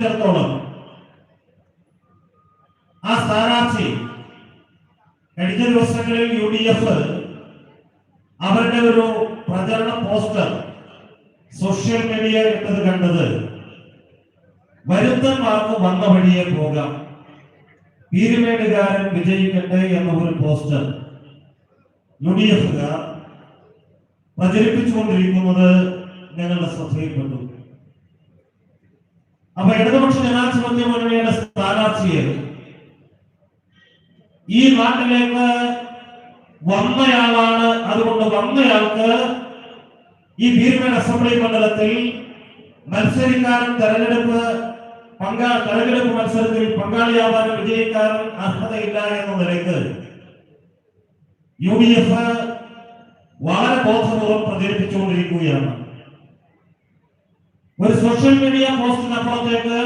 സംബന്ധിച്ചിടത്തോളം ആ സ്ഥാനാർത്ഥി കഴിഞ്ഞ ദിവസങ്ങളിൽ UDF അവരുടെ ഒരു പ്രചരണ പോസ്റ്റർ സോഷ്യൽ മീഡിയ ഇട്ടത് കണ്ടത് വരുത്തന്മാർക്ക് വന്ന വഴിയെ പോകാം, പീരുമേടുകാരൻ വിജയിക്കട്ടെ എന്ന ഒരു പോസ്റ്റർ UDF പ്രചരിപ്പിച്ചുകൊണ്ടിരിക്കുന്നത് ഞങ്ങളുടെ ശ്രദ്ധയിൽപ്പെട്ടു. അപ്പൊ ഇടതുപക്ഷ ജനാധിപത്യ മുന്നണിയുടെ സ്ഥാനാർത്ഥിയെ ഈ നാട്ടിലേക്ക് വന്നയാളാണ്, അതുകൊണ്ട് വന്നയാൾക്ക് ഈ പീരുമേട് അസംബ്ലി മണ്ഡലത്തിൽ മത്സരിക്കാനും തെരഞ്ഞെടുപ്പ് മത്സരത്തിൽ പങ്കാളിയാവാനും വിജയിക്കാനും അർഹതയില്ല എന്ന നിലയ്ക്ക് UDF വളരെ ബോധപൂർവം പ്രചരിപ്പിച്ചുകൊണ്ടിരിക്കുകയാണ്. ഒരു സോഷ്യൽ മീഡിയ പോസ്റ്റിനപ്പുറത്തേക്ക്